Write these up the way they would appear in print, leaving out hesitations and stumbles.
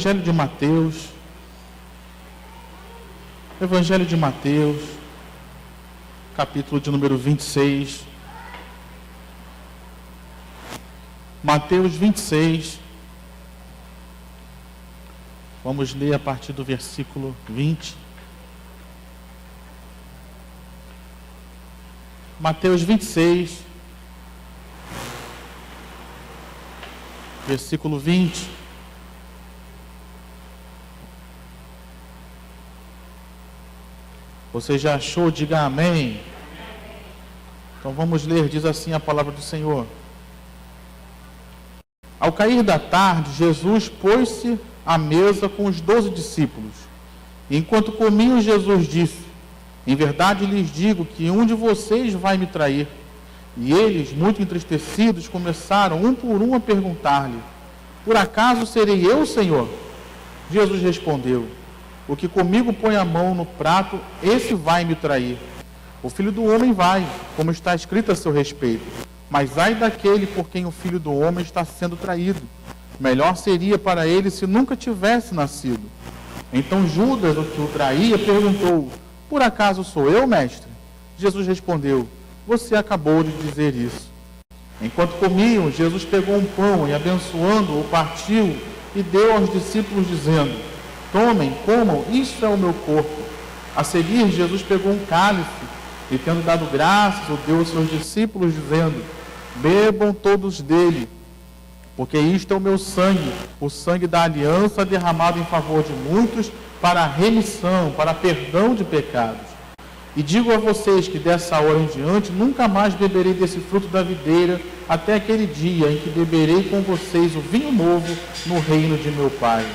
Evangelho de Mateus. Evangelho de Mateus, capítulo de número 26. Mateus 26. Vamos ler a partir do versículo 20. Mateus 26, versículo 20. Você já achou? Diga amém. Então vamos ler, diz assim a palavra do Senhor. Ao cair da tarde, Jesus pôs-se à mesa com os 12 discípulos. E enquanto comiam, Jesus disse: em verdade lhes digo que um de vocês vai me trair. E eles, muito entristecidos, começaram um por um a perguntar-lhe: por acaso serei eu, Senhor? Jesus respondeu: o que comigo põe a mão no prato, esse vai me trair. O Filho do Homem vai, como está escrito a seu respeito. Mas ai daquele por quem o Filho do Homem está sendo traído. Melhor seria para ele se nunca tivesse nascido. Então Judas, o que o traía, perguntou: por acaso sou eu, mestre? Jesus respondeu: você acabou de dizer isso. Enquanto comiam, Jesus pegou um pão e, abençoando-o, partiu e deu aos discípulos, dizendo: tomem, comam, isto é o meu corpo. A seguir, Jesus pegou um cálice e, tendo dado graças, o deu aos seus discípulos, dizendo: bebam todos dele, porque isto é o meu sangue, o sangue da aliança derramado em favor de muitos, para a remissão, para perdão de pecados. E digo a vocês que dessa hora em diante nunca mais beberei desse fruto da videira, até aquele dia em que beberei com vocês o vinho novo no reino de meu Pai.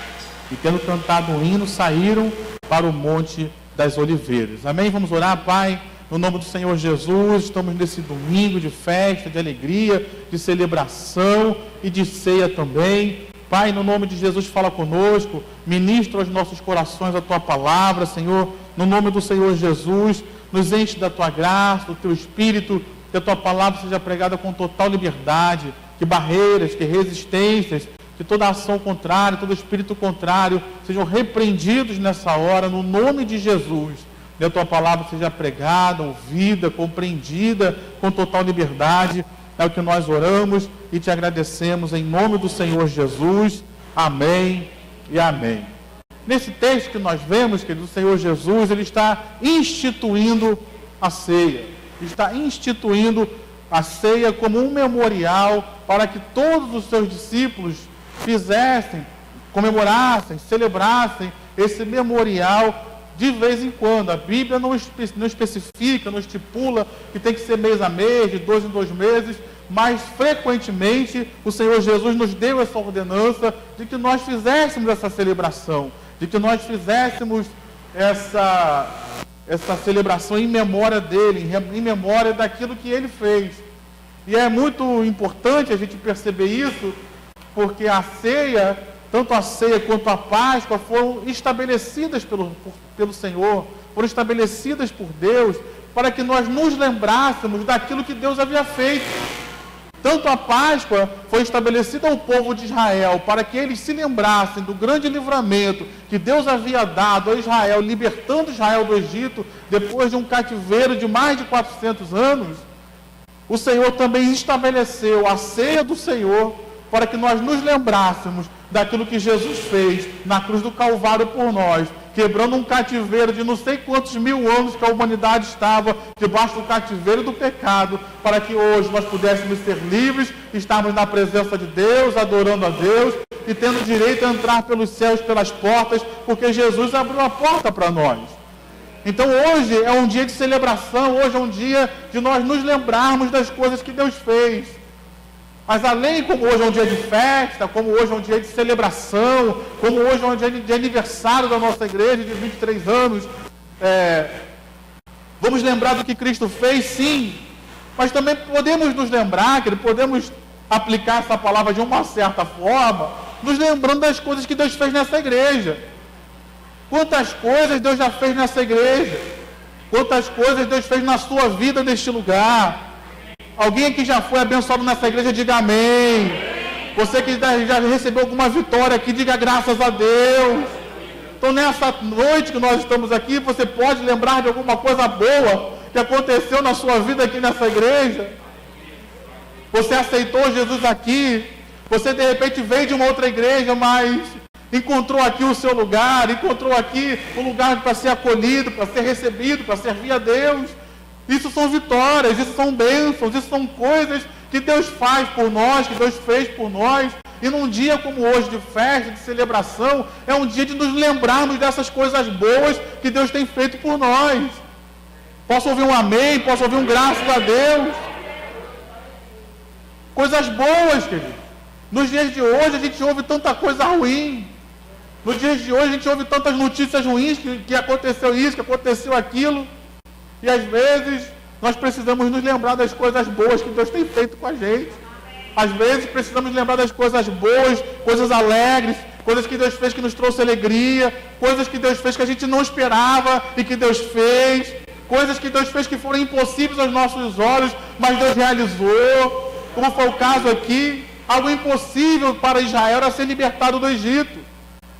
E tendo cantado um hino, saíram para o Monte das Oliveiras. Amém? Vamos orar, Pai, no nome do Senhor Jesus. Estamos nesse domingo de festa, de alegria, de celebração e de ceia também. Pai, no nome de Jesus, fala conosco, ministra aos nossos corações a Tua palavra, Senhor. No nome do Senhor Jesus, nos enche da Tua graça, do Teu Espírito, que a Tua palavra seja pregada com total liberdade, que barreiras, que resistências, que toda ação contrária, todo espírito contrário sejam repreendidos nessa hora, no nome de Jesus. Que a Tua palavra seja pregada, ouvida, compreendida com total liberdade. É o que nós oramos e Te agradecemos em nome do Senhor Jesus. Amém e amém. Nesse texto que nós vemos, querido, o Senhor Jesus, Ele está instituindo a ceia. Está instituindo a ceia como um memorial para que todos os seus discípulos fizessem, comemorassem, celebrassem esse memorial de vez em quando. A Bíblia não especifica, não estipula que tem que ser mês a mês, de 2 em 2 meses, mas frequentemente o Senhor Jesus nos deu essa ordenança de que nós fizéssemos essa celebração, de que nós fizéssemos essa celebração em memória dele, em memória daquilo que ele fez. E é muito importante a gente perceber isso, porque a ceia, tanto a ceia quanto a Páscoa, foram estabelecidas pelo Senhor, foram estabelecidas por Deus, para que nós nos lembrássemos daquilo que Deus havia feito. Tanto a Páscoa foi estabelecida ao povo de Israel, para que eles se lembrassem do grande livramento que Deus havia dado a Israel, libertando Israel do Egito, depois de um cativeiro de mais de 400 anos. O Senhor também estabeleceu a ceia do Senhor, para que nós nos lembrássemos daquilo que Jesus fez na cruz do Calvário por nós, quebrando um cativeiro de não sei quantos mil anos que a humanidade estava debaixo do cativeiro do pecado, para que hoje nós pudéssemos ser livres, estarmos na presença de Deus, adorando a Deus e tendo direito a entrar pelos céus, pelas portas, porque Jesus abriu a porta para nós. Então hoje é um dia de celebração, hoje é um dia de nós nos lembrarmos das coisas que Deus fez. Mas além, como hoje é um dia de festa, como hoje é um dia de celebração, como hoje é um dia de aniversário da nossa igreja de 23 anos, vamos lembrar do que Cristo fez, sim, mas também podemos nos lembrar, que podemos aplicar essa palavra de uma certa forma, nos lembrando das coisas que Deus fez nessa igreja. Quantas coisas Deus já fez nessa igreja, quantas coisas Deus fez na sua vida neste lugar. Alguém aqui já foi abençoado nessa igreja, diga amém. Você que já recebeu alguma vitória aqui, diga graças a Deus. Então nessa noite que nós estamos aqui, você pode lembrar de alguma coisa boa que aconteceu na sua vida aqui nessa igreja. Você aceitou Jesus aqui. Você de repente veio de uma outra igreja, mas encontrou aqui o seu lugar, encontrou aqui um lugar para ser acolhido, para ser recebido, para servir a Deus. Isso são vitórias, isso são bênçãos, isso são coisas que Deus faz por nós, que Deus fez por nós. E num dia como hoje, de festa, de celebração, é um dia de nos lembrarmos dessas coisas boas que Deus tem feito por nós. Posso ouvir um amém? Posso ouvir um graças a Deus? Coisas boas, querido. Nos dias de hoje a gente ouve tanta coisa ruim. Nos dias de hoje a gente ouve tantas notícias ruins, que aconteceu isso, que aconteceu aquilo. E às vezes nós precisamos nos lembrar das coisas boas que Deus tem feito com a gente. Às vezes precisamos lembrar das coisas boas, coisas alegres, coisas que Deus fez que nos trouxe alegria, coisas que Deus fez que a gente não esperava e que Deus fez, coisas que Deus fez que foram impossíveis aos nossos olhos, mas Deus realizou. Como foi o caso aqui, algo impossível para Israel era ser libertado do Egito.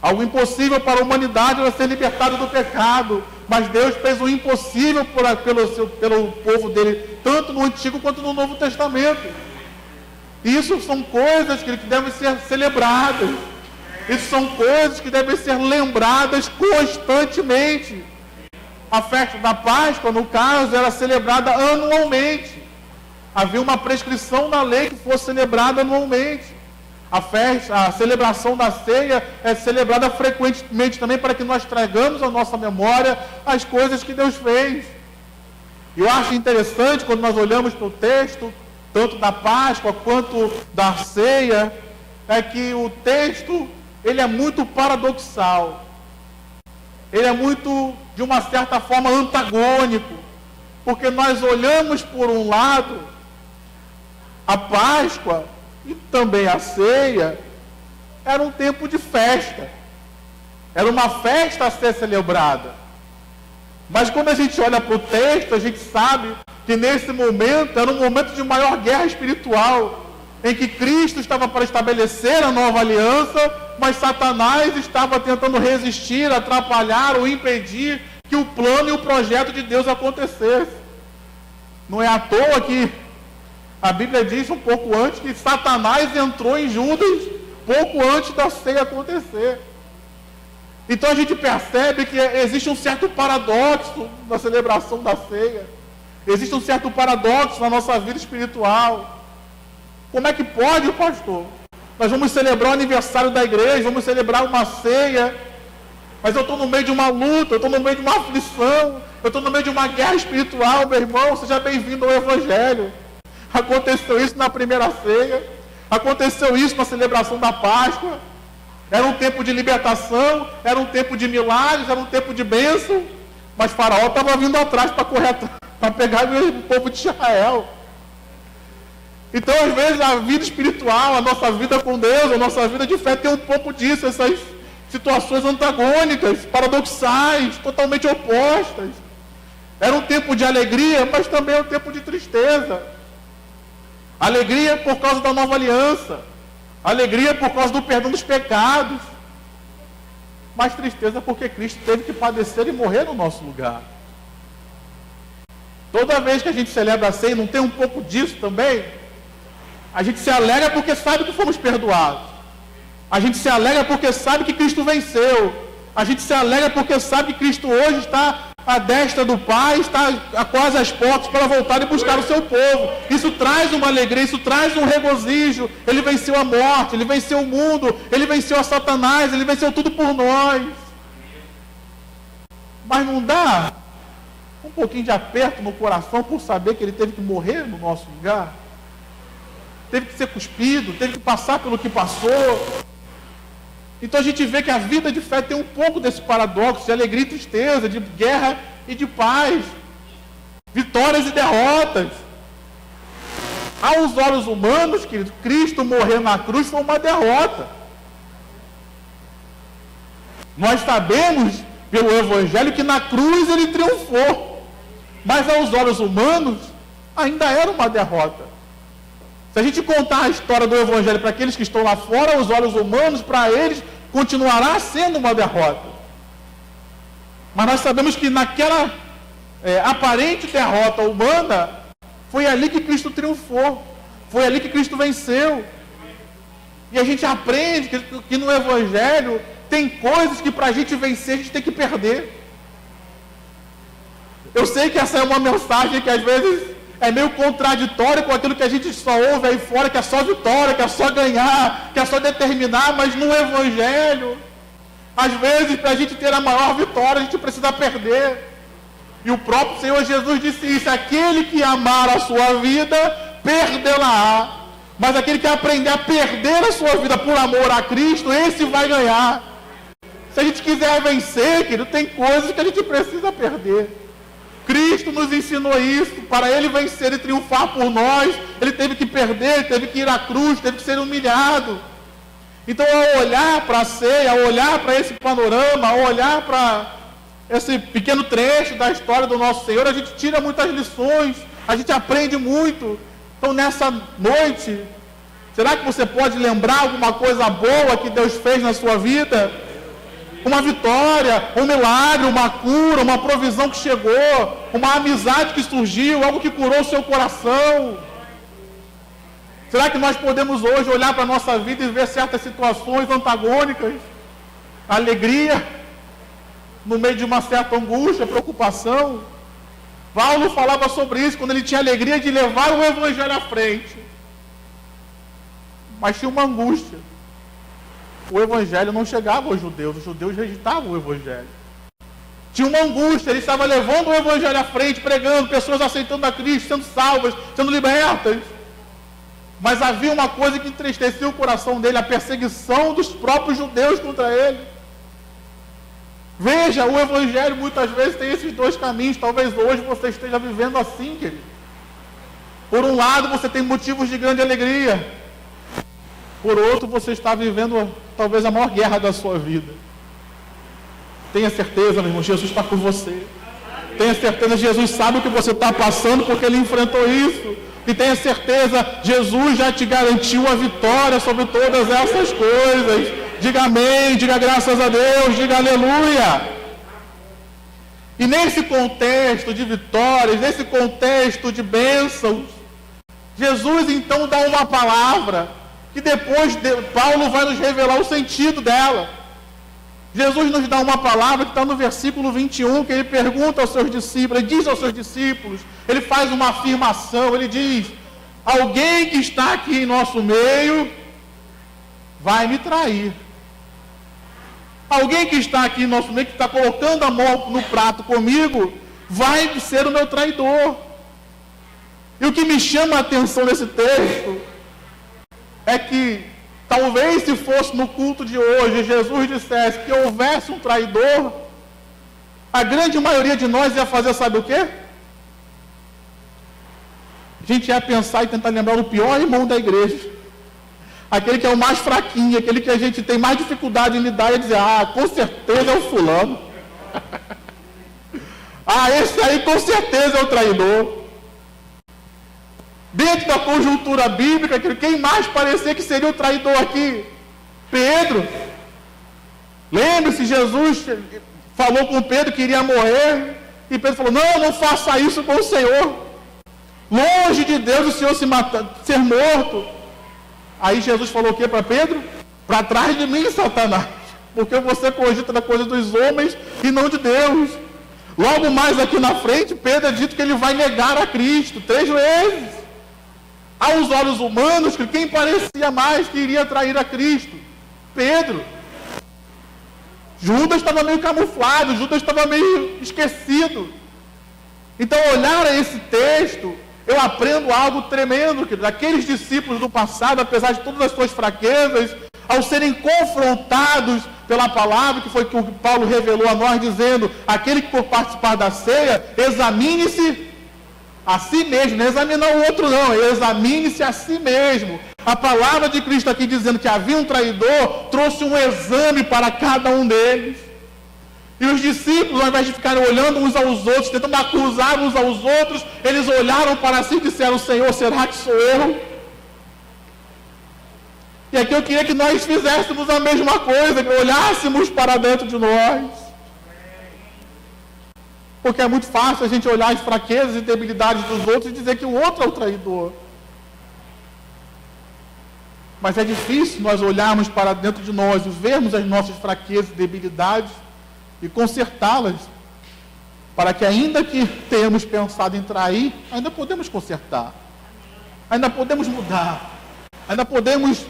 Algo impossível para a humanidade era ser libertado do pecado. Mas Deus fez o impossível pelo povo dele, tanto no Antigo quanto no Novo Testamento. Isso são coisas que devem ser celebradas. Isso são coisas que devem ser lembradas constantemente. A festa da Páscoa, no caso, era celebrada anualmente. Havia uma prescrição na lei que fosse celebrada anualmente. A celebração da ceia é celebrada frequentemente também para que nós tragamos à nossa memória as coisas que Deus fez. Eu acho interessante quando nós olhamos para o texto, tanto da Páscoa quanto da ceia, é que o texto ele é muito paradoxal. Ele é muito, de uma certa forma, antagônico. Porque nós olhamos por um lado a Páscoa e também a ceia, era um tempo de festa. Era uma festa a ser celebrada. Mas quando a gente olha para o texto, a gente sabe que nesse momento era um momento de maior guerra espiritual, em que Cristo estava para estabelecer a nova aliança, mas Satanás estava tentando resistir, atrapalhar ou impedir que o plano e o projeto de Deus acontecesse. Não é à toa que a Bíblia diz um pouco antes que Satanás entrou em Judas pouco antes da ceia acontecer. Então a gente percebe que existe um certo paradoxo na celebração da ceia. Existe um certo paradoxo na nossa vida espiritual. Como é que pode, pastor? Nós vamos celebrar o aniversário da igreja, vamos celebrar uma ceia, mas eu estou no meio de uma luta, eu estou no meio de uma aflição, eu estou no meio de uma guerra espiritual, meu irmão, seja bem-vindo ao Evangelho. Aconteceu isso na primeira ceia, aconteceu isso na celebração da Páscoa. Era um tempo de libertação, era um tempo de milagres, era um tempo de bênção, mas Faraó estava vindo atrás para correr, para pegar o povo de Israel. Então, às vezes, a vida espiritual, a nossa vida com Deus, a nossa vida de fé tem um pouco disso, essas situações antagônicas, paradoxais, totalmente opostas. Era um tempo de alegria, mas também um tempo de tristeza. Alegria por causa da nova aliança. Alegria por causa do perdão dos pecados. Mas tristeza porque Cristo teve que padecer e morrer no nosso lugar. Toda vez que a gente celebra a ceia, não tem um pouco disso também? A gente se alegra porque sabe que fomos perdoados. A gente se alegra porque sabe que Cristo venceu. A gente se alegra porque sabe que Cristo hoje está à destra do Pai, está a quase às portas para voltar e buscar o seu povo. Isso traz uma alegria, isso traz um regozijo. Ele venceu a morte, ele venceu o mundo, ele venceu a Satanás, ele venceu tudo por nós. Mas não dá um pouquinho de aperto no coração por saber que ele teve que morrer no nosso lugar? Teve que ser cuspido, teve que passar pelo que passou. Então a gente vê que a vida de fé tem um pouco desse paradoxo de alegria e tristeza, de guerra e de paz, vitórias e derrotas. Aos olhos humanos, querido, Cristo morrer na cruz foi uma derrota. Nós sabemos pelo Evangelho que na cruz ele triunfou, mas aos olhos humanos ainda era uma derrota. Se a gente contar a história do Evangelho para aqueles que estão lá fora, aos olhos humanos, para eles, continuará sendo uma derrota. Mas nós sabemos que naquela aparente derrota humana, foi ali que Cristo triunfou. Foi ali que Cristo venceu. E a gente aprende que no Evangelho tem coisas que para a gente vencer, a gente tem que perder. Eu sei que essa é uma mensagem que às vezes é meio contraditória com aquilo que a gente só ouve aí fora, que é só vitória, que é só ganhar, que é só determinar, mas no Evangelho, às vezes, para a gente ter a maior vitória, a gente precisa perder. E o próprio Senhor Jesus disse isso: aquele que amar a sua vida, perdê-la-á. Mas aquele que aprender a perder a sua vida por amor a Cristo, esse vai ganhar. Se a gente quiser vencer, querido, tem coisas que a gente precisa perder. Cristo nos ensinou isso. Para Ele vencer e triunfar por nós, Ele teve que perder, teve que ir à cruz, teve que ser humilhado. Então, ao olhar para a ceia, ao olhar para esse panorama, ao olhar para esse pequeno trecho da história do nosso Senhor, a gente tira muitas lições, a gente aprende muito. Então, nessa noite, será que você pode lembrar alguma coisa boa que Deus fez na sua vida? Uma vitória, um milagre, uma cura, uma provisão que chegou, uma amizade que surgiu, algo que curou o seu coração. Será que nós podemos hoje olhar para a nossa vida e ver certas situações antagônicas? Alegria, no meio de uma certa angústia, preocupação. Paulo falava sobre isso quando ele tinha alegria de levar o Evangelho à frente. Mas tinha uma angústia. O Evangelho não chegava aos judeus, os judeus rejeitavam o Evangelho. Tinha uma angústia, ele estava levando o Evangelho à frente, pregando, pessoas aceitando a Cristo, sendo salvas, sendo libertas. Mas havia uma coisa que entristecia o coração dele, a perseguição dos próprios judeus contra ele. Veja, o Evangelho muitas vezes tem esses dois caminhos. Talvez hoje você esteja vivendo assim, querido. Por um lado, você tem motivos de grande alegria. Por outro, você está vivendo talvez a maior guerra da sua vida. Tenha certeza, meu irmão, Jesus está com você. Tenha certeza, Jesus sabe o que você está passando, porque Ele enfrentou isso. E tenha certeza, Jesus já te garantiu a vitória sobre todas essas coisas. Diga amém, diga graças a Deus, diga aleluia. E nesse contexto de vitórias, nesse contexto de bênçãos, Jesus então dá uma palavra, que depois Paulo vai nos revelar o sentido dela. Jesus nos dá uma palavra que está no versículo 21, que ele pergunta aos seus discípulos, ele diz aos seus discípulos, ele faz uma afirmação, ele diz: alguém que está aqui em nosso meio vai me trair. Alguém que está aqui em nosso meio, que está colocando a mão no prato comigo, vai ser o meu traidor. E o que me chama a atenção nesse texto é que talvez se fosse no culto de hoje, Jesus dissesse que houvesse um traidor, a grande maioria de nós ia fazer, sabe o quê? A gente ia pensar e tentar lembrar do pior irmão da igreja. Aquele que é o mais fraquinho, aquele que a gente tem mais dificuldade em lidar e dizer: com certeza é o fulano. Esse aí com certeza é o traidor. Dentro da conjuntura bíblica, quem mais parecia que seria o traidor aqui? Pedro. Lembre-se, Jesus falou com Pedro que iria morrer, e Pedro falou: não faça isso com o Senhor. Longe de Deus o Senhor ser morto. Aí Jesus falou o que para Pedro? Para trás de mim, Satanás, porque você cogita da coisa dos homens e não de Deus. Logo mais aqui na frente, Pedro é dito que ele vai negar a Cristo 3 vezes. Aos olhos humanos, quem parecia mais que iria trair a Cristo? Pedro. Judas estava meio camuflado, Judas estava meio esquecido. Então, olhar a esse texto, eu aprendo algo tremendo, que daqueles discípulos do passado, apesar de todas as suas fraquezas, ao serem confrontados pela palavra, que foi que o Paulo revelou a nós, dizendo: aquele que for participar da ceia, examine-se a si mesmo, não examinar o outro não, examine-se a si mesmo. A palavra de Cristo aqui dizendo que havia um traidor, trouxe um exame para cada um deles. E os discípulos, ao invés de ficarem olhando uns aos outros, tentando acusar uns aos outros, eles olharam para si e disseram: Senhor, será que sou eu? E aqui eu queria que nós fizéssemos a mesma coisa, que olhássemos para dentro de nós. Porque é muito fácil a gente olhar as fraquezas e debilidades dos outros e dizer que o outro é o traidor. Mas é difícil nós olharmos para dentro de nós e vermos as nossas fraquezas e debilidades e consertá-las, para que ainda que tenhamos pensado em trair, ainda podemos consertar, ainda podemos mudar, ainda podemos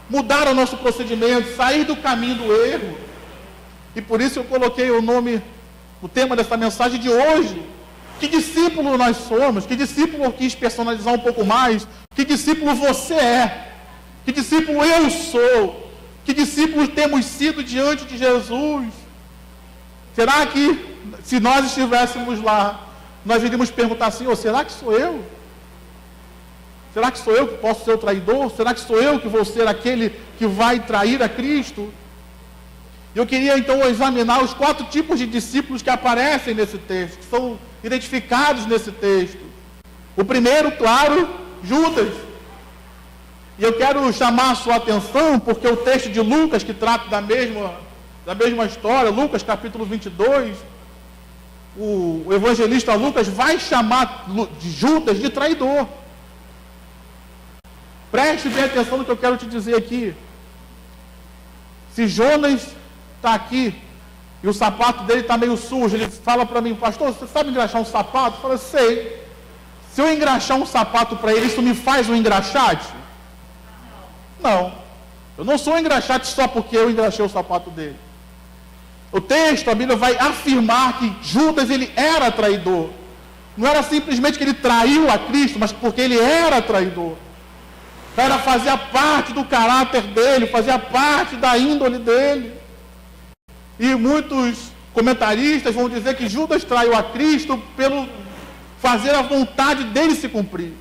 mudar o nosso procedimento, sair do caminho do erro. E por isso eu coloquei o tema dessa mensagem de hoje. Que discípulo nós somos? Que discípulo eu quis personalizar um pouco mais? Que discípulo você é? Que discípulo eu sou? Que discípulos temos sido diante de Jesus? Será que, se nós estivéssemos lá, nós iríamos perguntar assim: oh, será que sou eu? Será que sou eu que posso ser o traidor? Será que sou eu que vou ser aquele que vai trair a Cristo? Eu queria então examinar os 4 tipos de discípulos que aparecem nesse texto, que são identificados nesse texto. O primeiro, claro, Judas. E eu quero chamar a sua atenção, porque o texto de Lucas, que trata da mesma história, Lucas capítulo 22, o evangelista Lucas vai chamar de Judas de traidor. Preste bem atenção no que eu quero te dizer aqui. Se Jonas está aqui e o sapato dele está meio sujo, ele fala para mim: pastor, você sabe engraxar um sapato? Eu falo: sei. Se eu engraxar um sapato para ele, isso me faz um engraxate? Não. Eu não sou um engraxate só porque eu engraxei o sapato dele. O texto, a Bíblia vai afirmar que Judas, ele era traidor. Não era simplesmente que ele traiu a Cristo, mas porque ele era traidor. Fazia parte do caráter dele, fazia parte da índole dele. E muitos comentaristas vão dizer que Judas traiu a Cristo pelo fazer a vontade dele se cumprir.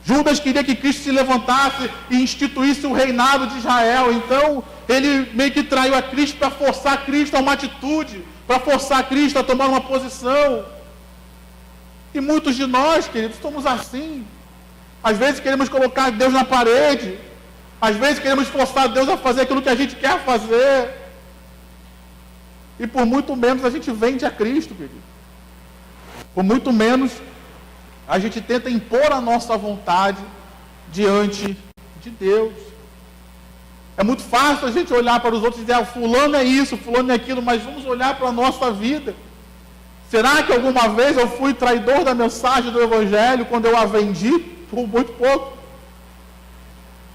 Judas queria que Cristo se levantasse e instituísse o reinado de Israel. Então, ele meio que traiu a Cristo para forçar Cristo a uma atitude, para forçar Cristo a tomar uma posição. E muitos de nós, queridos, somos assim. Às vezes queremos colocar Deus na parede. Às vezes queremos forçar Deus a fazer aquilo que a gente quer fazer. E por muito menos a gente vende a Cristo, querido. Por muito menos a gente tenta impor a nossa vontade diante de Deus. É muito fácil a gente olhar para os outros e dizer: fulano é isso, fulano é aquilo, mas vamos olhar para a nossa vida. Será que alguma vez eu fui traidor da mensagem do Evangelho quando eu a vendi por muito pouco?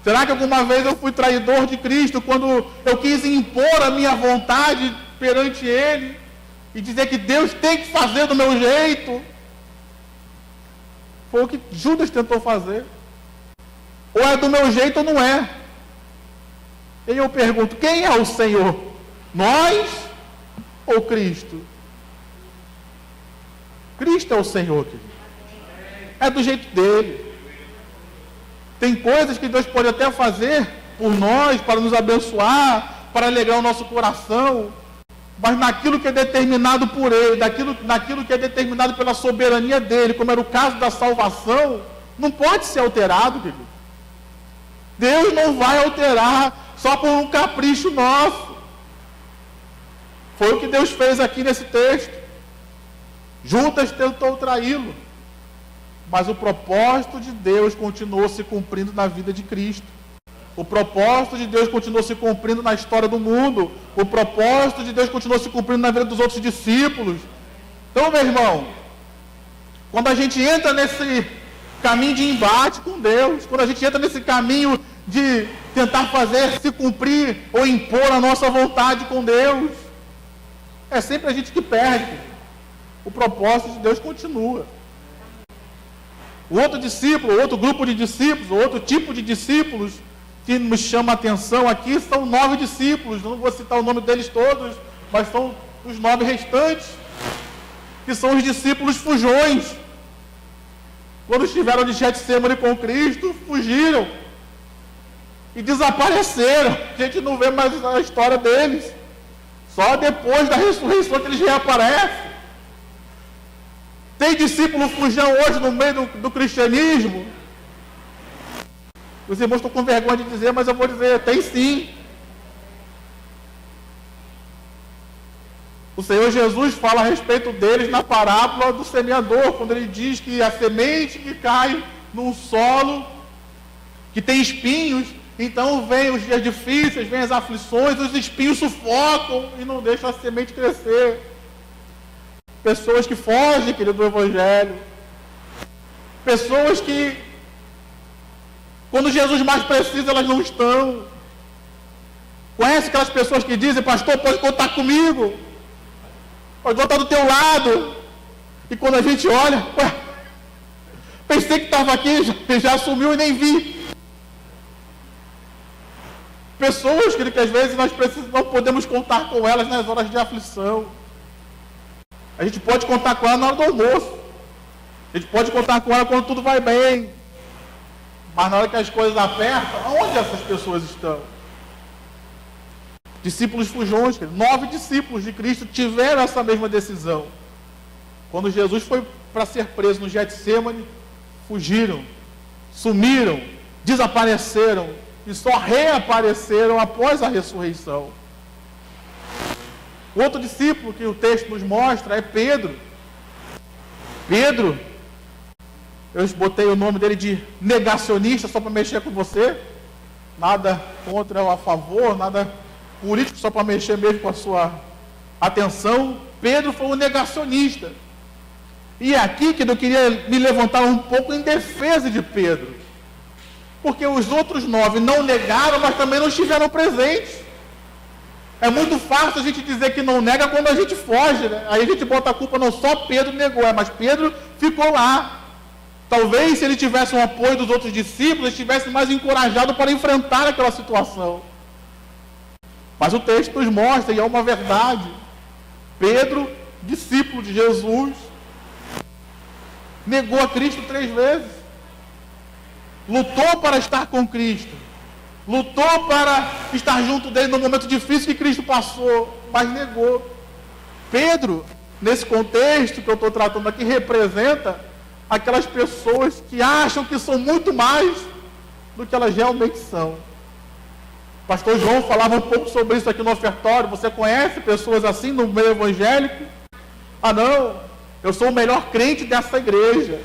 Será que alguma vez eu fui traidor de Cristo quando eu quis impor a minha vontade perante Ele e dizer que Deus tem que fazer do meu jeito? Foi o que Judas tentou fazer. Ou é do meu jeito ou não é. E eu pergunto: quem é o Senhor? Nós ou Cristo? Cristo é o Senhor, querido. É do jeito dele. Tem coisas que Deus pode até fazer por nós, para nos abençoar, para alegrar o nosso coração, mas naquilo que é determinado por Ele, naquilo que é determinado pela soberania dEle, como era o caso da salvação, não pode ser alterado, querido. Deus não vai alterar só por um capricho nosso. Foi o que Deus fez aqui nesse texto. Judas tentou traí-lo, mas o propósito de Deus continuou se cumprindo na vida de Cristo. O propósito de Deus continuou se cumprindo na história do mundo. O propósito de Deus continuou se cumprindo na vida dos outros discípulos. Então, meu irmão, quando a gente entra nesse caminho de embate com Deus, quando a gente entra nesse caminho de tentar fazer se cumprir ou impor a nossa vontade com Deus, é sempre a gente que perde. O propósito de Deus continua. O outro discípulo, outro grupo de discípulos, outro tipo de discípulos que nos chama a atenção aqui são 9 discípulos. Não vou citar o nome deles todos, mas são os 9 restantes, que são os discípulos fujões. Quando estiveram de Getsêmani com Cristo, fugiram e desapareceram. A gente não vê mais a história deles. Só depois da ressurreição que eles reaparecem. Tem discípulo fujão hoje no meio do cristianismo? Os irmãos estão com vergonha de dizer, mas eu vou dizer, tem sim. O Senhor Jesus fala a respeito deles na parábola do semeador, quando ele diz que a semente que cai num solo que tem espinhos, então vem os dias difíceis, vem as aflições, os espinhos sufocam e não deixam a semente crescer. Pessoas que fogem, querido, do Evangelho. Pessoas que, quando Jesus mais precisa, elas não estão. Conhece aquelas pessoas que dizem, pastor, pode contar comigo, pode contar do teu lado. E quando a gente olha, pensei que estava aqui, já sumiu e nem vi. Pessoas que às vezes nós não podemos contar com elas nas horas de aflição. A gente pode contar com ela na hora do almoço. A gente pode contar com ela quando tudo vai bem. Mas na hora que as coisas apertam, onde essas pessoas estão? Discípulos fujões, 9 discípulos de Cristo tiveram essa mesma decisão. Quando Jesus foi para ser preso no Getsêmani, fugiram, sumiram, desapareceram e só reapareceram após a ressurreição. O outro discípulo que o texto nos mostra é Pedro. Pedro, eu botei o nome dele de negacionista só para mexer com você. Nada contra ou a favor, nada político, só para mexer mesmo com a sua atenção. Pedro foi um negacionista. E é aqui que eu queria me levantar um pouco em defesa de Pedro. Porque os outros 9 não negaram, mas também não estiveram presentes. É muito fácil a gente dizer que não nega quando a gente foge, né? Aí a gente bota a culpa, não só Pedro negou, mas Pedro ficou lá. Talvez se ele tivesse o apoio dos outros discípulos, ele estivesse mais encorajado para enfrentar aquela situação. Mas o texto nos mostra, e é uma verdade, Pedro, discípulo de Jesus, negou a Cristo 3 vezes. Lutou para estar com Cristo. Lutou para estar junto dele no momento difícil que Cristo passou, mas negou. Pedro, nesse contexto que eu estou tratando aqui, representa aquelas pessoas que acham que são muito mais do que elas realmente são. O pastor João falava um pouco sobre isso aqui no ofertório. Você conhece pessoas assim no meio evangélico? Ah, não, eu sou o melhor crente dessa igreja.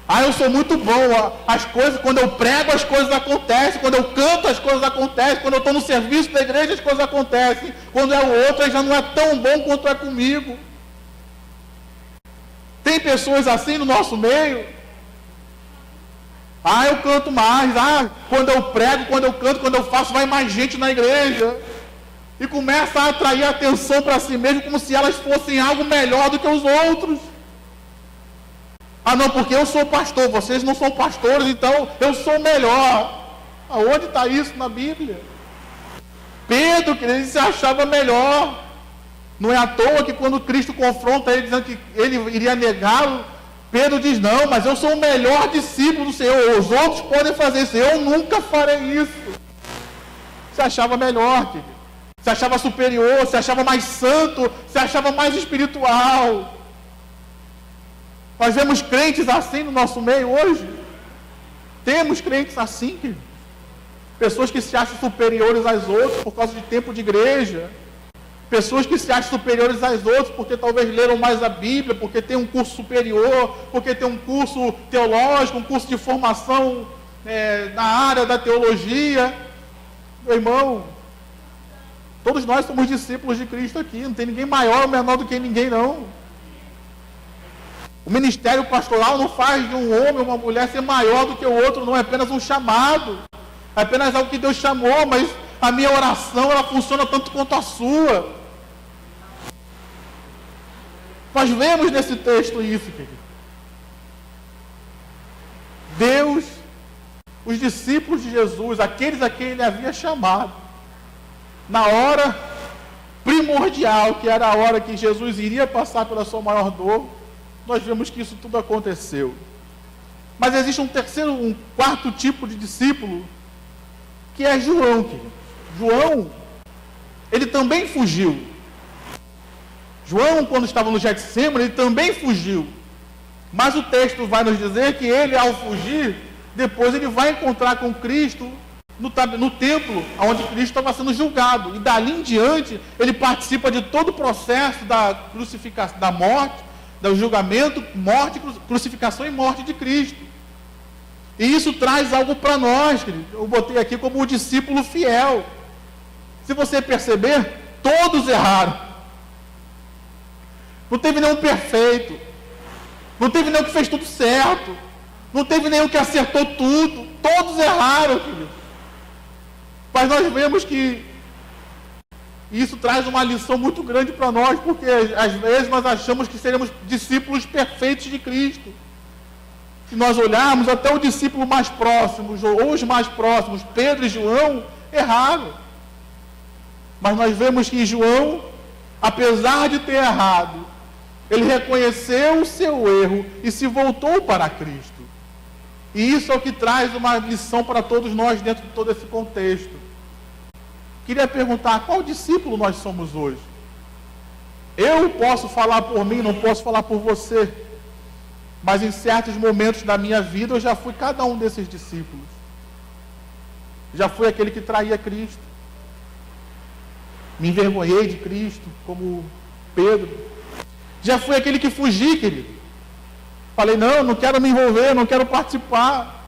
Ah, eu sou muito bom, as coisas, quando eu prego as coisas acontecem, quando eu canto as coisas acontecem, quando eu estou no serviço da igreja as coisas acontecem, quando é o outro já não é tão bom quanto é comigo. Tem pessoas assim no nosso meio. Ah, eu canto mais, quando eu prego, quando eu canto, quando eu faço, vai mais gente na igreja. E começa a atrair a atenção para si mesmo, como se elas fossem algo melhor do que os outros. Ah, não, porque eu sou pastor, vocês não são pastores, então eu sou melhor. Aonde está isso na Bíblia? Pedro, que ele se achava melhor. Não é à toa que quando Cristo confronta ele, dizendo que ele iria negá-lo, Pedro diz, não, mas eu sou o melhor discípulo do Senhor, os outros podem fazer isso, eu nunca farei isso. Se achava melhor, querido. Se achava superior, se achava mais santo, se achava mais espiritual. Nós vemos crentes assim no nosso meio hoje. Temos crentes assim, querido. Pessoas que se acham superiores às outras por causa de tempo de igreja. Pessoas que se acham superiores às outras porque talvez leram mais a Bíblia, porque tem um curso superior, porque tem um curso teológico, um curso de formação na área da teologia. Meu irmão, todos nós somos discípulos de Cristo aqui. Não tem ninguém maior ou menor do que ninguém, não. O ministério pastoral não faz de um homem ou uma mulher ser maior do que o outro, não é apenas um chamado. É apenas algo que Deus chamou, mas a minha oração, ela funciona tanto quanto a sua. Nós vemos nesse texto isso, querido. Deus, os discípulos de Jesus, aqueles a quem ele havia chamado, na hora primordial, que era a hora que Jesus iria passar pela sua maior dor, nós vemos que isso tudo aconteceu. Mas existe um quarto tipo de discípulo, que é João, querido. João, ele também fugiu. João, quando estava no Getsêmani, ele também fugiu. Mas o texto vai nos dizer que ele, ao fugir, depois ele vai encontrar com Cristo no templo, onde Cristo estava sendo julgado. E dali em diante, ele participa de todo o processo da crucificação, da morte, do julgamento, morte, crucificação e morte de Cristo. E isso traz algo para nós, querido. Eu botei aqui como um discípulo fiel. Se você perceber, todos erraram. Não teve nenhum perfeito. Não teve nenhum que fez tudo certo. Não teve nenhum que acertou tudo. Todos erraram, querido. Mas nós vemos que isso traz uma lição muito grande para nós, porque às vezes nós achamos que seremos discípulos perfeitos de Cristo. Se nós olharmos, até o discípulo mais próximo, ou os mais próximos, Pedro e João, erraram. Mas nós vemos que João, apesar de ter errado, ele reconheceu o seu erro e se voltou para Cristo. E isso é o que traz uma lição para todos nós dentro de todo esse contexto. Queria perguntar, qual discípulo nós somos hoje? Eu posso falar por mim, não posso falar por você. Mas em certos momentos da minha vida eu já fui cada um desses discípulos. Já fui aquele que traía Cristo. Me envergonhei de Cristo, como Pedro. Já fui aquele que fugi, querido. Falei, não quero me envolver, não quero participar.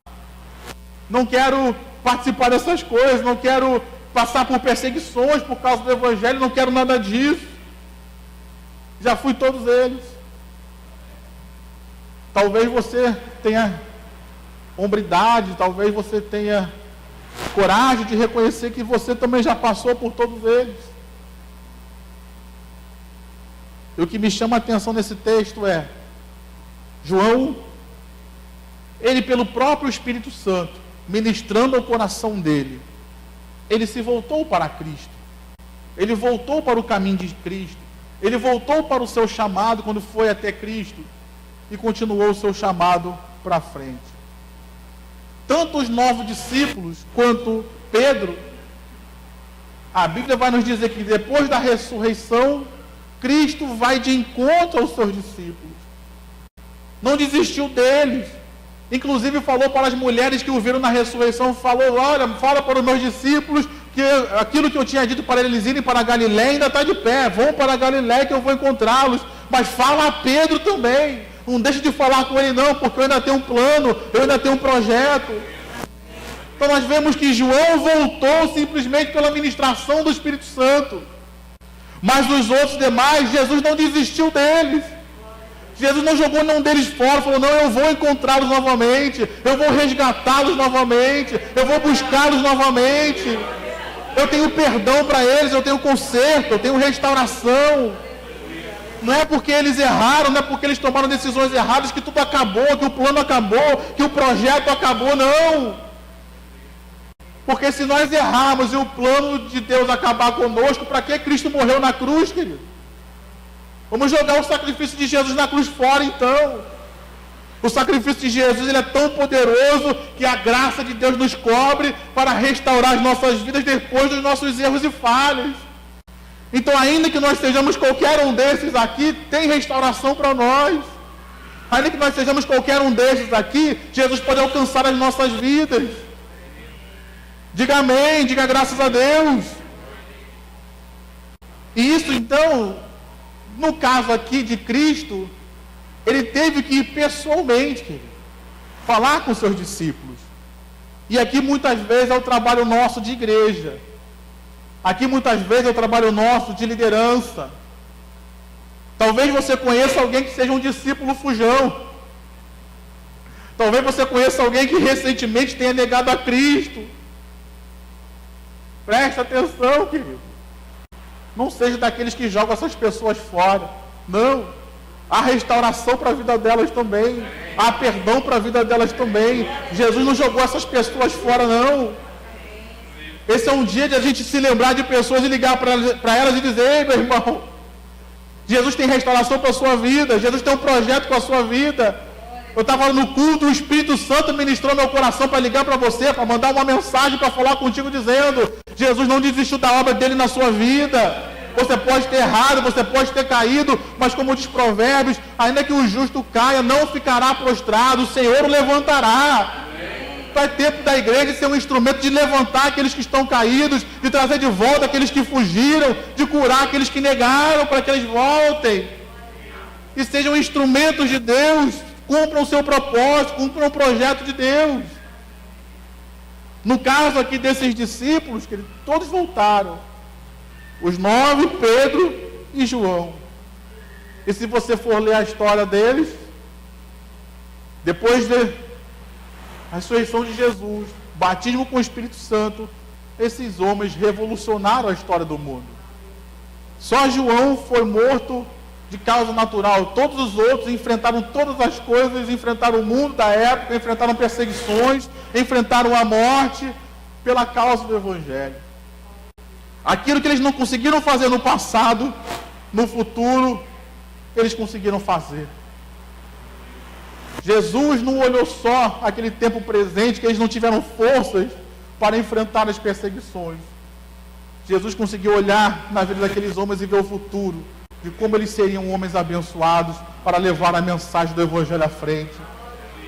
Não quero participar dessas coisas, não quero passar por perseguições por causa do Evangelho, não quero nada disso. Já fui todos eles. Talvez você tenha hombridade, talvez você tenha coragem de reconhecer que você também já passou por todos eles. E o que me chama a atenção nesse texto é, João, ele pelo próprio Espírito Santo, ministrando ao coração dele, ele se voltou para Cristo. Ele voltou para o caminho de Cristo. Ele voltou para o seu chamado quando foi até Cristo. E continuou o seu chamado para frente. Tanto os 9 discípulos quanto Pedro, a Bíblia vai nos dizer que depois da ressurreição, Cristo vai de encontro aos seus discípulos. Não desistiu deles. Inclusive falou para as mulheres que o viram na ressurreição, falou, olha, fala para os meus discípulos que aquilo que eu tinha dito para eles irem para a Galiléia ainda está de pé, vão para a Galiléia que eu vou encontrá-los, mas fala a Pedro também, não deixe de falar com ele não, porque eu ainda tenho um plano, eu ainda tenho um projeto. Então nós vemos que João voltou simplesmente pela ministração do Espírito Santo, mas os outros demais, Jesus não desistiu deles. Jesus não jogou nenhum deles fora, falou, não, eu vou encontrá-los novamente, eu vou resgatá-los novamente, eu vou buscá-los novamente, eu tenho perdão para eles, eu tenho conserto, eu tenho restauração. Não é porque eles erraram, não é porque eles tomaram decisões erradas que tudo acabou, que o plano acabou, que o projeto acabou, não. Porque se nós errarmos e o plano de Deus acabar conosco, para que Cristo morreu na cruz, querido? Vamos jogar o sacrifício de Jesus na cruz fora, então. O sacrifício de Jesus, ele é tão poderoso que a graça de Deus nos cobre para restaurar as nossas vidas depois dos nossos erros e falhas. Então, ainda que nós sejamos qualquer um desses aqui, tem restauração para nós. Ainda que nós sejamos qualquer um desses aqui, Jesus pode alcançar as nossas vidas. Diga amém, diga graças a Deus. E isso, então, no caso aqui de Cristo, ele teve que ir pessoalmente, querido, falar com seus discípulos. E aqui muitas vezes é o trabalho nosso de igreja. Aqui muitas vezes é o trabalho nosso de liderança. Talvez você conheça alguém que seja um discípulo fujão. Talvez você conheça alguém que recentemente tenha negado a Cristo. Presta atenção, querido. Não seja daqueles que jogam essas pessoas fora. Não. Há restauração para a vida delas também. Há perdão para a vida delas também. Jesus não jogou essas pessoas fora, não. Esse é um dia de a gente se lembrar de pessoas e ligar para elas e dizer, ei, meu irmão, Jesus tem restauração para a sua vida. Jesus tem um projeto com a sua vida. Eu estava no culto, o Espírito Santo ministrou meu coração para ligar para você, para mandar uma mensagem, para falar contigo dizendo, Jesus não desistiu da obra dele na sua vida. Você pode ter errado, você pode ter caído, mas como diz Provérbios, ainda que o justo caia, não ficará prostrado, o Senhor o levantará. é tempo da igreja ser um instrumento de levantar aqueles que estão caídos, de trazer de volta aqueles que fugiram, de curar aqueles que negaram, para que eles voltem. E sejam instrumentos de Deus, cumpram o seu propósito, cumpram o projeto de Deus. No caso aqui desses discípulos, que todos voltaram. Os 9, Pedro e João. E se você for ler a história deles, depois da ressurreição de Jesus, batismo com o Espírito Santo, esses homens revolucionaram a história do mundo. Só João foi morto de causa natural. Todos os outros enfrentaram todas as coisas, enfrentaram o mundo da época, enfrentaram perseguições, enfrentaram a morte pela causa do Evangelho. Aquilo que eles não conseguiram fazer no passado, no futuro, eles conseguiram fazer. Jesus não olhou só aquele tempo presente, que eles não tiveram forças para enfrentar as perseguições. Jesus conseguiu olhar na vida daqueles homens e ver o futuro, de como eles seriam homens abençoados para levar a mensagem do Evangelho à frente.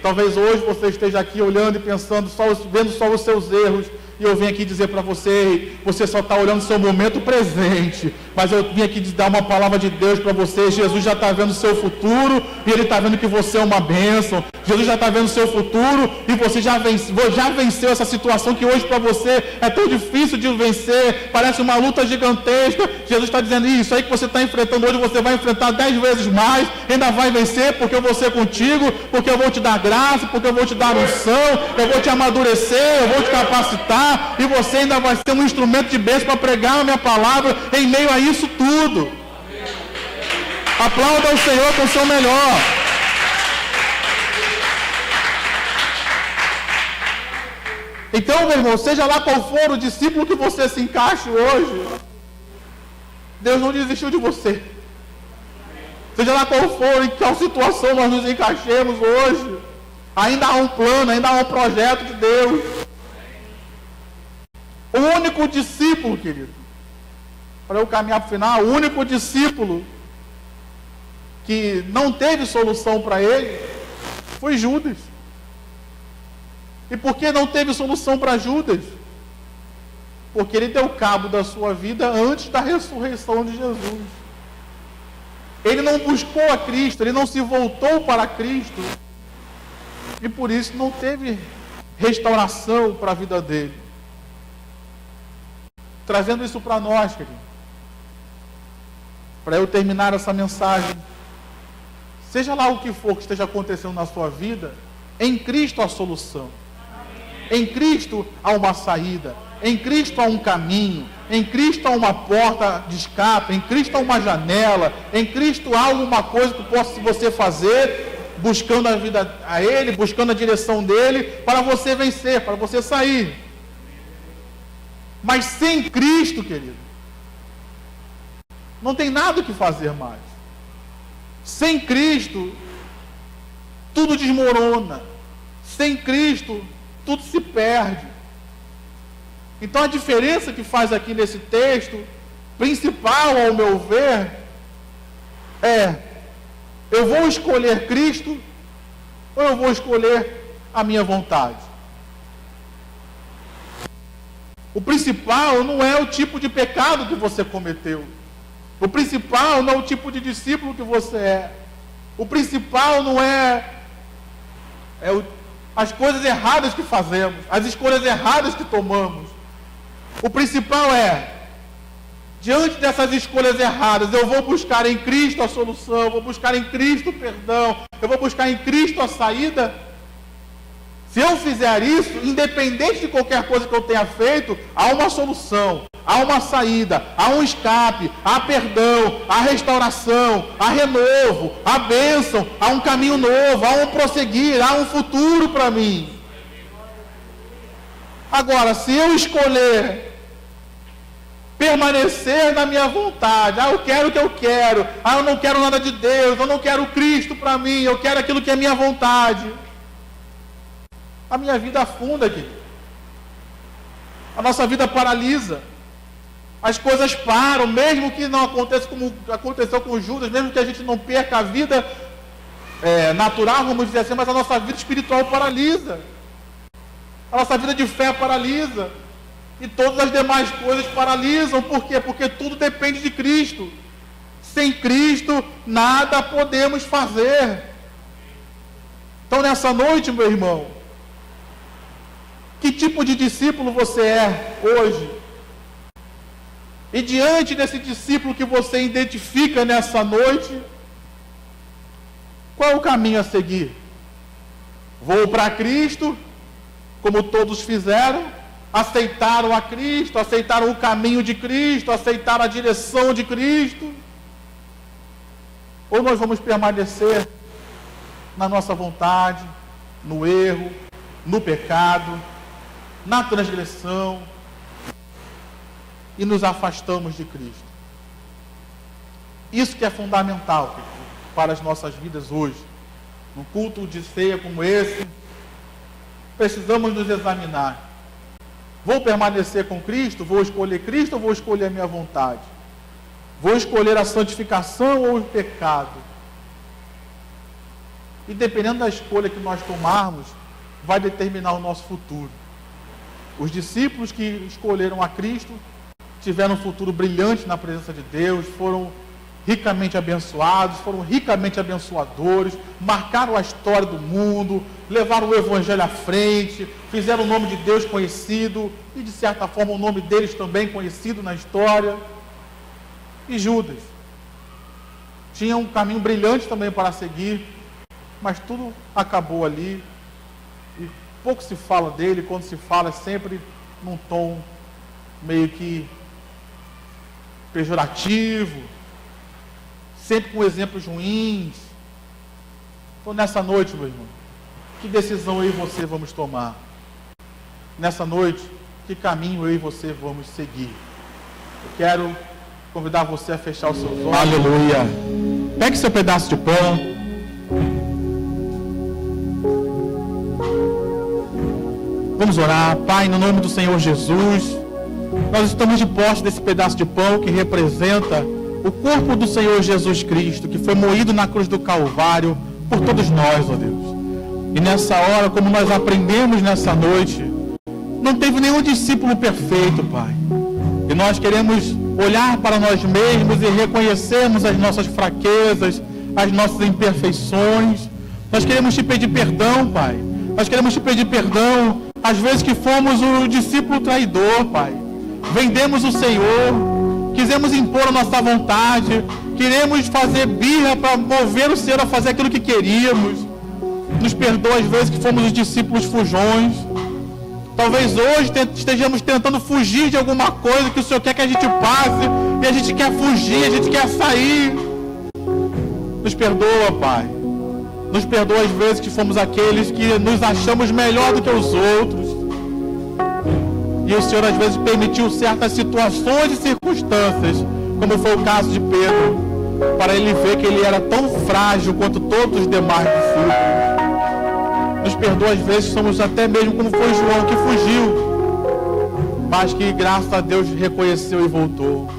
Talvez hoje você esteja aqui olhando e pensando, vendo só os seus erros, e eu vim aqui dizer para você, você só está olhando o seu momento presente, mas eu vim aqui dar uma palavra de Deus para você. Jesus já está vendo o seu futuro, e Ele está vendo que você é uma bênção. Jesus já está vendo o seu futuro, e você já venceu essa situação que hoje para você é tão difícil de vencer, parece uma luta gigantesca. Jesus está dizendo, isso aí que você está enfrentando hoje, você vai enfrentar 10 vezes mais, ainda vai vencer, porque eu vou ser contigo, porque eu vou te dar graça, porque eu vou te dar unção, eu vou te amadurecer, eu vou te capacitar, e você ainda vai ser um instrumento de bênção para pregar a minha palavra em meio a isso tudo. Aplauda o Senhor com o seu melhor. Então, meu irmão, seja lá qual for o discípulo que você se encaixe hoje, Deus não desistiu de você. Seja lá qual for, em qual situação nós nos encaixemos hoje, ainda há um plano, ainda há um projeto de Deus. O único discípulo, querido, para eu caminhar para o final, o único discípulo que não teve solução para ele foi Judas. E por que não teve solução para Judas? Porque ele deu cabo da sua vida antes da ressurreição de Jesus. Ele não buscou a Cristo, ele não se voltou para Cristo, e por isso não teve restauração para a vida dele. Trazendo isso para nós, querido, para eu terminar essa mensagem, seja lá o que for que esteja acontecendo na sua vida, em Cristo há solução. Em Cristo há uma saída, em Cristo há um caminho, em Cristo há uma porta de escape, em Cristo há uma janela, em Cristo há alguma coisa que possa você fazer, buscando a vida a Ele, buscando a direção dEle, para você vencer, para você sair. Mas sem Cristo, querido, não tem nada o que fazer mais. Sem Cristo, tudo desmorona. Sem Cristo, tudo se perde. Então a diferença que faz aqui nesse texto, principal ao meu ver, é: eu vou escolher Cristo ou eu vou escolher a minha vontade? O principal não é o tipo de pecado que você cometeu. O principal não é o tipo de discípulo que você é. O principal não é as coisas erradas que fazemos, as escolhas erradas que tomamos. O principal é, diante dessas escolhas erradas, eu vou buscar em Cristo a solução, eu vou buscar em Cristo o perdão, eu vou buscar em Cristo a saída. Se eu fizer isso, independente de qualquer coisa que eu tenha feito, há uma solução, há uma saída, há um escape, há perdão, há restauração, há renovo, há bênção, há um caminho novo, há um prosseguir, há um futuro para mim. Agora, se eu escolher permanecer na minha vontade, eu quero o que eu quero, eu não quero nada de Deus, eu não quero Cristo para mim, eu quero aquilo que é minha vontade, a minha vida afunda aqui. A nossa vida paralisa. As coisas param, mesmo que não aconteça como aconteceu com Judas, mesmo que a gente não perca a vida natural, vamos dizer assim, mas a nossa vida espiritual paralisa. A nossa vida de fé paralisa. E todas as demais coisas paralisam. Por quê? Porque tudo depende de Cristo. Sem Cristo, nada podemos fazer. Então, nessa noite, meu irmão, que tipo de discípulo você é hoje? E diante desse discípulo que você identifica nessa noite, qual é o caminho a seguir? Vou para Cristo, como todos fizeram, aceitaram a Cristo, aceitaram o caminho de Cristo, aceitaram a direção de Cristo? Ou nós vamos permanecer na nossa vontade, no erro, no pecado, na transgressão, e nos afastamos de Cristo? Isso que é fundamental para as nossas vidas hoje. Num culto de ceia como esse, precisamos nos examinar. Vou permanecer com Cristo? Vou escolher Cristo ou vou escolher a minha vontade? Vou escolher a santificação ou o pecado? E dependendo da escolha que nós tomarmos, vai determinar o nosso futuro. Os discípulos que escolheram a Cristo tiveram um futuro brilhante na presença de Deus, foram ricamente abençoados, foram ricamente abençoadores, marcaram a história do mundo, levaram o Evangelho à frente, fizeram o nome de Deus conhecido, e de certa forma o nome deles também conhecido na história. E Judas tinha um caminho brilhante também para seguir, mas tudo acabou ali, e pouco se fala dele. Quando se fala, é sempre num tom meio que pejorativo, sempre com exemplos ruins. Então, nessa noite, meu irmão, que decisão eu e você vamos tomar? Nessa noite, que caminho eu e você vamos seguir? Eu quero convidar você a fechar os seus olhos. Aleluia! Pegue seu pedaço de pão. Vamos orar. Pai, no nome do Senhor Jesus, nós estamos de posse desse pedaço de pão que representa o corpo do Senhor Jesus Cristo, que foi moído na cruz do Calvário por todos nós, ó Deus. E nessa hora, como nós aprendemos nessa noite, não teve nenhum discípulo perfeito, Pai. E nós queremos olhar para nós mesmos e reconhecermos as nossas fraquezas, as nossas imperfeições. Nós queremos te pedir perdão, Pai. Nós queremos te pedir perdão às vezes que fomos o discípulo traidor, Pai. Vendemos o Senhor, quisemos impor a nossa vontade, queremos fazer birra para mover o Senhor a fazer aquilo que queríamos. Nos perdoa às vezes que fomos os discípulos fujões. Talvez hoje estejamos tentando fugir de alguma coisa que o Senhor quer que a gente passe, e a gente quer fugir, a gente quer sair. Nos perdoa, Pai. Nos perdoa às vezes que fomos aqueles que nos achamos melhor do que os outros. E o Senhor às vezes permitiu certas situações e circunstâncias, como foi o caso de Pedro, para ele ver que ele era tão frágil quanto todos os demais discípulos. Nos perdoa às vezes que somos até mesmo como foi João, que fugiu, mas que graças a Deus reconheceu e voltou.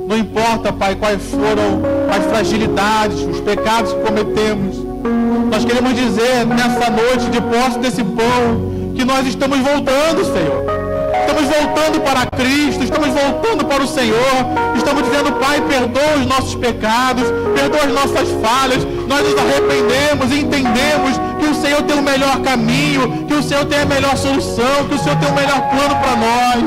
Não importa, Pai, quais foram as fragilidades, os pecados que cometemos, nós queremos dizer nessa noite, de posse desse pão, que nós estamos voltando, Senhor. Estamos voltando para Cristo, estamos voltando para o Senhor, estamos dizendo, Pai, perdoa os nossos pecados, perdoa as nossas falhas, nós nos arrependemos e entendemos que o Senhor tem o melhor caminho, que o Senhor tem a melhor solução, que o Senhor tem o melhor plano para nós.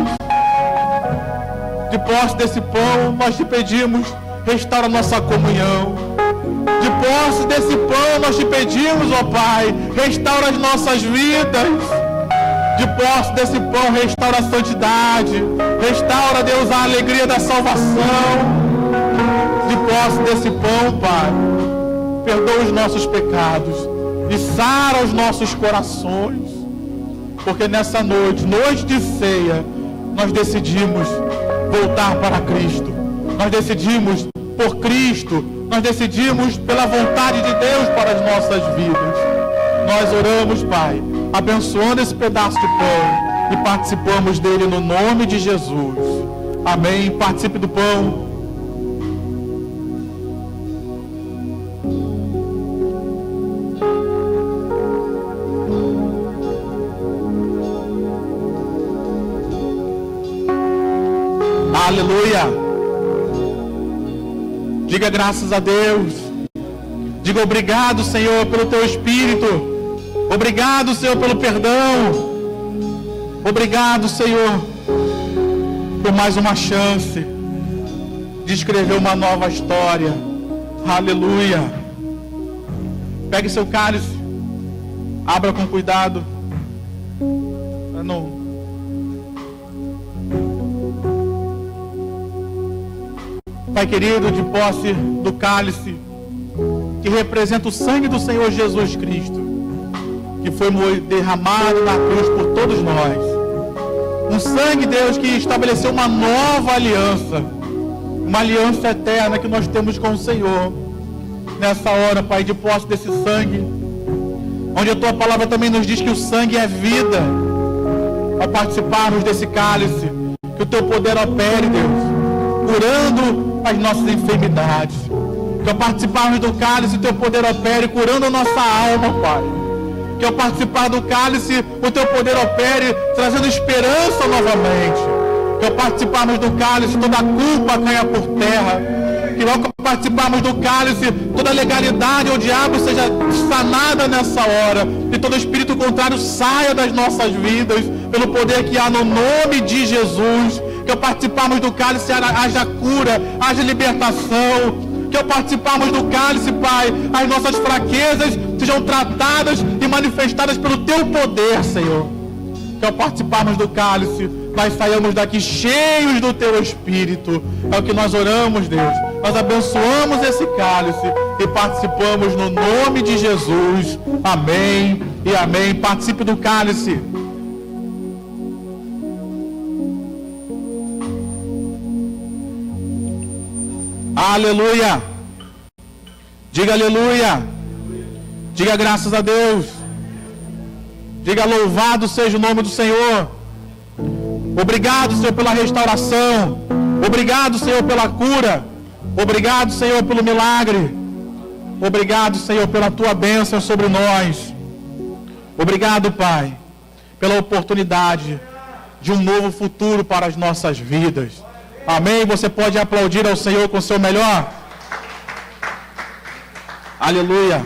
De posse desse pão, nós te pedimos, restaura a nossa comunhão. De posse desse pão, nós te pedimos, ó Pai, restaura as nossas vidas. De posse desse pão, restaura a santidade. Restaura, Deus, a alegria da salvação. De posse desse pão, Pai, perdoa os nossos pecados e sara os nossos corações. Porque nessa noite, noite de ceia, nós decidimos voltar para Cristo. Nós decidimos por Cristo. Nós decidimos pela vontade de Deus para as nossas vidas. Nós oramos, Pai, abençoando esse pedaço de pão e participamos dele no nome de Jesus. Amém. Participe do pão. Aleluia. Diga graças a Deus. Diga obrigado, Senhor, pelo teu Espírito. Obrigado, Senhor, pelo perdão. Obrigado, Senhor, por mais uma chance de escrever uma nova história. Aleluia. Pegue seu cálice. Abra com cuidado. Não. Pai querido, de posse do cálice, que representa o sangue do Senhor Jesus Cristo, que foi derramado na cruz por todos nós. Um sangue, Deus, que estabeleceu uma nova aliança, uma aliança eterna que nós temos com o Senhor. Nessa hora, Pai, de posse desse sangue, onde a Tua palavra também nos diz que o sangue é vida, ao participarmos desse cálice, que o Teu poder opere, Deus, curando as nossas enfermidades. Que ao participarmos do cálice, o Teu poder opere, curando a nossa alma, Pai. Que ao participar do cálice, o Teu poder opere, trazendo esperança novamente. Que ao participarmos do cálice, toda a culpa caia por terra. Que ao participarmos do cálice, toda a legalidade ao diabo seja sanada nessa hora. E todo espírito contrário saia das nossas vidas, pelo poder que há no nome de Jesus. Que ao participarmos do cálice haja cura, haja libertação. Que ao participarmos do cálice, Pai, as nossas fraquezas sejam tratadas e manifestadas pelo Teu poder, Senhor. Que ao participarmos do cálice, nós saiamos daqui cheios do Teu Espírito. É o que nós oramos, Deus. Nós abençoamos esse cálice e participamos no nome de Jesus. Amém e amém. Participe do cálice. Aleluia. Diga aleluia. Diga graças a Deus. Diga louvado seja o nome do Senhor. Obrigado, Senhor, pela restauração. Obrigado, Senhor, pela cura. Obrigado, Senhor, pelo milagre. Obrigado, Senhor, pela Tua bênção sobre nós. Obrigado, Pai, pela oportunidade de um novo futuro para as nossas vidas. Amém? Você pode aplaudir ao Senhor com o seu melhor? Aleluia.